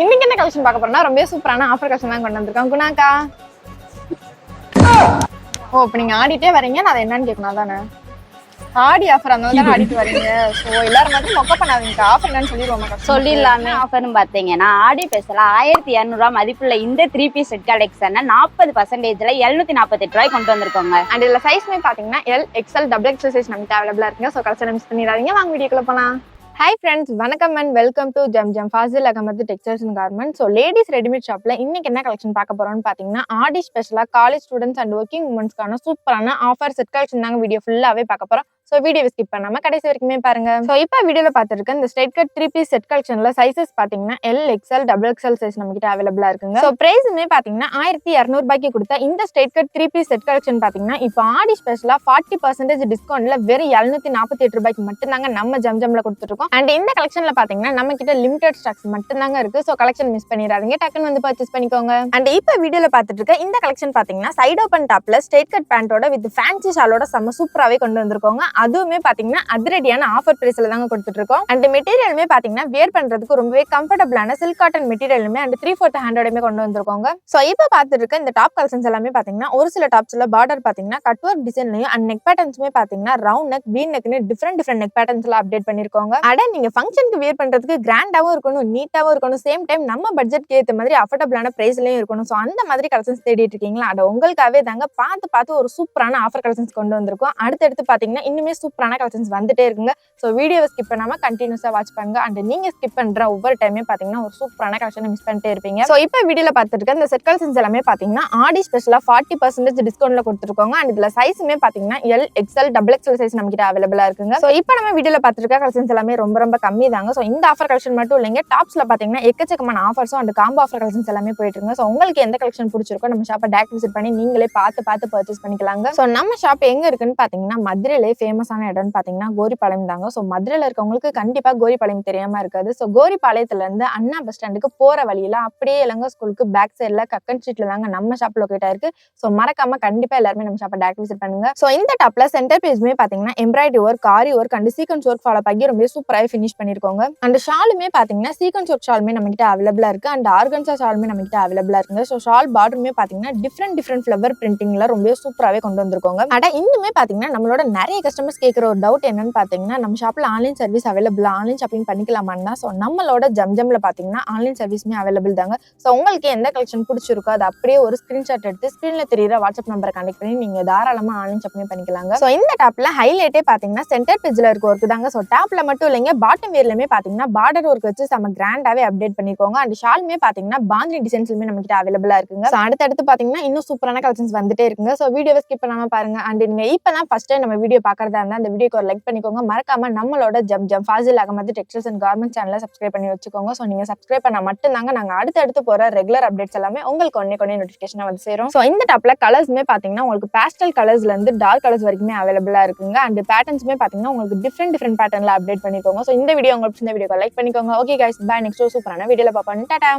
இன்னைக்கு என்ன கலெக்ஷன் பார்க்க போறோம்னா ரொம்ப சூப்பரான ஆஃபர் கலெக்ஷன் தான் கொண்டு வந்திருக்கோம். குணாக்கா, ஓ இப்போ நீங்க ஆடிட்டே வரீங்க, நான் அதை என்னன்னு கேட்கணும் தானே. ஆடி ஆஃபர் அந்த மாதிரி ஆடிட்டு வரீங்க. ஸோ எல்லாரும் மட்டும் மொக்க பண்ணாதீங்க. ஆஃபர் என்னன்னு சொல்லிடுவோம். சொல்லிடலாமே. ஆஃபர்னு பார்த்தீங்கன்னா ஆடி ஸ்பெஷலா 1200 மதிப்புள்ள இந்த 3 பீஸ் செட் கலெக்ஷனை 40%ல 748 ரூபாய் கொண்டு வந்திருக்கோங்க. அண்ட் இதுல சைஸ்மே பாத்தீங்கன்னா L, XL, double XL size நமக்கு அவைலபிளா இருக்குங்க. ஸோ கலெக்ஷன் மிஸ் பண்ணிடாதீங்க. வாங்க வீடியோக்குள்ள போலாம். ஹாய் ஃப்ரெண்ட்ஸ், வணக்கம் அண்ட் வெல்கம் டு ஜம் Fazil Ahmed textiles and garments. So ladies readymade ஷாப்ல இன்னைக்கு என்ன கலெக்ஷன் பார்க்க போறோம்னு பாத்தீங்கன்னா ஆடி ஸ்பெஷலா காலேஜ் ஸ்டூடெண்ட்ஸ் அண்ட் ஒர்க்கிங் உமன்ஸ்க்கான சூப்பரான ஆஃபர் செட் கலெக்ஷன் தாங்க வீடியோ ஃபுல்லாவே பார்க்க போறோம். ஸோ வீடியோ ஸ்கிப் பண்ணாம கடைசி வரைக்குமே பாருங்க. ஸோ இப்போ வீடியோல பார்த்துருக்க இந்த ஸ்ட்ரைட் கட் 3 பீஸ் செட் கலெக்ஷன்ல சைசஸ் பாத்தீங்கன்னா L, XL, double XL size நம்ம கிட்ட அவைலபிளா இருக்குங்க. ஸோ பிரைஸுமே பாத்தீங்கன்னா 1200 ரூபாய்க்கு கொடுத்த இந்த straight cut 3 piece set collection பாத்தீங்கன்னா இப்போ ஆடி ஸ்பெஷலா 40% டிஸ்கவுண்ட்ல வெறும் 748 ரூபாய்க்கு மட்டும் தாங்க நம்ம ஜம்ல கொடுத்துருக்கோம். அண்ட் இந்த கலெக்ஷன்ல பாத்தீங்கன்னா நம்ம கிட்ட லிமிடெட் ஸ்டாக்ஸ் மட்டும் தாங்க இருக்கு. ஸோ கலெக்ஷன் மிஸ் பண்ணிடாதீங்க, டக்குன்னு வந்து பர்ச்சேஸ் பண்ணிக்கோங்க. அண்ட் இப்போ வீடியோல பார்த்துட்டு இருக்க இந்த கலெக்ஷன் பாத்தீங்கன்னா சைட் ஓப்பன் டாப்ல ஸ்ட்ரைட் கட் பேண்டோட வித் ஃபேன்சி ஷாலோட செம்ம சூப்பராவே கொண்டு வந்திருக்கோங்க. அதுவுமே பாத்தீங்கன்னா அதிரடியான ஆஃபர் பிரைஸ்ல தாங்க கொடுத்துட்டு இருக்கோம். அண்ட் மெட்டீரியலுமே பாத்தீங்கன்னா வியர் பண்றதுக்கு ரொம்பவே கம்ஃபர்டபிளான சில்க் காட்டன் மெட்டீரியலுமே அண்ட் 3/4 ஹேண்டோடமே கொண்டு வந்திருக்கோங்க. சோ இப்போ பார்த்துட்டு இருக்க இந்த டாப் கலெக்ஷன்ஸ் எல்லாமே பாத்தீங்கன்னா ஒரு சில டாப்ஸ்ல பார்டர் பாத்தீங்கன்னா கட் ஒர்க் டிசைன்லயும் அண்ட் நெக் பேட்டர்ன்ஸ்மே பாத்தீங்கன்னா ரவுண்ட் நெக், வீ நெக்னு டிஃபரெண்ட் நெக் பேட்டர்ன்ஸ்ல அப்டேட் பண்ணிருக்கோங்க. அட நீங்க ஃபங்க்ஷனுக்கு வியர் பண்றதுக்கு கிராண்டாவும் இருக்கணும், நீட்டாவும் இருக்கணும், சேம் டைம் நம்ம பட்ஜெட்க்கு ஏற்ற மாதிரி அஃபோர்டபிளான பிரைஸ்லயும் இருக்கணும். சோ அந்த மாதிரி கலெக்ஷன்ஸ் தேடிட்டு இருக்கீங்களா? அட உங்களுக்காகவே தாங்க பார்த்து ஒரு சூப்பரான ஆஃபர் கலெக்ஷன்ஸ் கொண்டு வந்திருக்கோம். அடுத்து பாத்தீங்கன்னா இன்னுமே சூப்பரான கலெக்ஷன்ஸ் வந்துட்டே இருக்குங்க. சோ வீடியோவை ஸ்கிப் பண்ணாம கண்டினியூஸா வாட்ச் பண்ணுங்க. அண்ட் நீங்க ஸ்கிப் பண்ற ஒவ்வொரு டைமே பாத்தீங்கன்னா ஒரு சூப்பரான கலெக்ஷனை மிஸ் பண்ணிட்டே இருப்பீங்க. சோ இப்போ வீடியோல பார்த்துட்டு இருக்க இந்த செட் கலெக்ஷன்ஸ் எல்லாமே பாத்தீங்கன்னா ஆடி ஸ்பெஷலா 40% டிஸ்கவுண்ட்ல கொடுத்துருக்கோங்க. அண்ட் இதுல சைஸுமே பாத்தீங்கன்னா L, XL, double XL size நம்ம கிட்ட அவைலபிளா இருக்குங்க. சோ இப்போ நம்ம வீடியோல பார்த்துட்டு இருக்க கலெக்ஷன்ஸ் எல்லாமே ரொம்ப கம்மி தாங்க. சோ இந்த ஆஃபர் கலெக்ஷன் மட்டும் இல்லைங்க, டாப்ஸ்ல பாத்தீங்கன்னா எக்கச்சக்கமான ஆஃபர்ஸும் அண்ட் காம்போ ஆஃபர் கலெக்ஷன்ஸ் எல்லாமே போயிட்டு இருக்கு. சோ உங்களுக்கு எந்த கலெக்ஷன் பிடிச்சிருக்கோ நம்ம ஷாப்பை டைரக்ட் விசிட் பண்ணி நீங்களே பார்த்து பர்ச்சேஸ் பண்ணிக்கலாங்க. சோ நம்ம ஷாப் எங்க இருக்குன்னு பாத்தீங்கன்னா மதுரையிலே ஃபேமஸான இடம்னு பாத்தீங்கன்னா கோரிப்பாளையம் தாங்க. சோ மதுரையில இருக்கவங்களுக்கு கண்டிப்பா கோரிப்பாளையம் தெரியாம இருக்காது. சோ கோரிப்பாளையத்துல இருந்து அண்ணா பஸ் ஸ்டாண்டுக்கு போற வழியில அப்படியே இளங்க ஸ்கூலுக்கு பேக் சைட்ல கக்கன் ஸ்ட்ரீட்ல தாங்க நம்ம ஷாப் லொகேட் ஆயிருக்கு. சோ மறக்காம கண்டிப்பா எல்லாருமே நம்ம ஷாப்பை டைரக்ட் விசிட் பண்ணுங்க. சோ இந்த டாப்ல சென்டர் பேஜ்மே பாத்தீங்கன்னா embroidery work, aari work and sequence work follow பண்ணி ரொம்ப சூப்பராக ஃபினிஷ் பண்ணிருக்கோங்க. அண்ட் ஷாலுமே பாத்தீங்கன்னா சீக்வென்ஸ் ஒர்க் ஷாலுமே நம்ம கிட்ட அவைலபிளா இருக்கு. அண்ட் ஆர்கன்சா ஷாலுமே நம்ம கிட்ட அவைலபிளா இருக்குங்க. சோ ஷால் பார்டருமே பாத்தீங்கன்னா டிஃப்ரெண்ட் ஃபிளவர் பிரிண்டிங்ல ரொம்ப சூப்பராகவே கொண்டு வந்திருக்கோங்க. அட இன்னுமே பாத்தீங்கன்னா நம்மளோட நிறைய கஸ்டமர்ஸ் கேட்கிற ஒரு டவுட் என்னன்னு பாத்தீங்கன்னா நம்ம ஷாப்ல ஆன்லைன் சர்வீஸ் அவைலபிளா, ஆன்லைன் ஷாப்பிங் பண்ணிக்கலாமான்னா. ஸோ நம்மளோட ஜம்ல பாத்தீங்கன்னா ஆன்லைன் சர்வீஸ்மே அவைலபிள் தாங்க. ஸோ உங்களுக்கு எந்த கலெக்ஷன் பிடிச்சிருக்கோ அது அப்படியே ஒரு ஸ்கிரீன்ஷாட் எடுத்து ஸ்கிரீன்ல தெரியுற வாட்ஸ்அப் நம்பரை கனெக்ட் பண்ணி நீங்க தாராளமா ஆன்லைன் ஷாப்பிங் பண்ணிக்கலாங்க. ஸோ இந்த டாப்ல ஹைலைட்டே பாத்தீங்கன்னா சென்டர் பேஜ்ல இருக்க ஒர்க் தாங்க. ஸோ டாப்ல மட்டும் இல்லைங்க, பாட்டம் வேர்லயுமே பாத்தீங்கன்னா பார்டர் ஒர்க் வச்சு நம்ம கிராண்டாவே அப்டேட் பண்ணிருக்கோங்க. அண்ட் ஷாலுமே பாத்தீங்கன்னா பாந்தினி டிசைன்ஸ்லுமே நம்ம கிட்ட அவைலபிளா இருக்குங்க. ஸோ அடுத்து பாத்தீங்கன்னா இன்னும் சூப்பரான கலெக்ஷன்ஸ் வந்துட்டே இருக்குங்க. ஸோ வீடியோவை ஸ்கிப் பண்ணாம பாருங்க. அண்ட் நீங்க இப்பதான் ஃபர்ஸ்ட் டைம் நம்ம வீடியோ பாக்குறதா இருந்தா அந்த வீடியோக்கு ஒரு லைக் பண்ணிக்கோங்க. மறக்காம நம்மளோட Jam Fazil Ahmed textiles and garments சேனலை சப்ஸ்கிரைப் பண்ணி வச்சுக்கோங்க. ஸோ நீங்க சப்ஸ்கிரைப் பண்ணா மட்டும் தாங்க நாங்க அடுத்து போற ரெகுலர் அப்டேட்ஸ் எல்லாமே உங்களுக்கு ஒன்னே நோட்டிஃபிகேஷனா வந்து சேரும். ஸோ இந்த டாப்ல கலர்ஸ்மே பாத்தீங்கன்னா உங்களுக்கு பேஸ்டல் கலர்ஸ்ல இருந்து டார்க் கலர்ஸ் வரைக்குமே அவைலபிளா இருக்குங்க. அண்ட் பேட்டர்ன்ஸ்மே பாத்தீங்கன்னா உங்களுக்கு டிஃப்ரெண்ட் பேட்டர்ன்ல அப்டேட் பண்ணிக்கோங்க. ஸோ இந்த வீடியோ உங்களுக்கு பிடிச்ச வீடியோக்கு லைக் பண்ணிக்கோங்க. Okay guys, by. நெக்ஸ்ட் சூப்பரான வீடியோல பார்ப்போம். டாடா.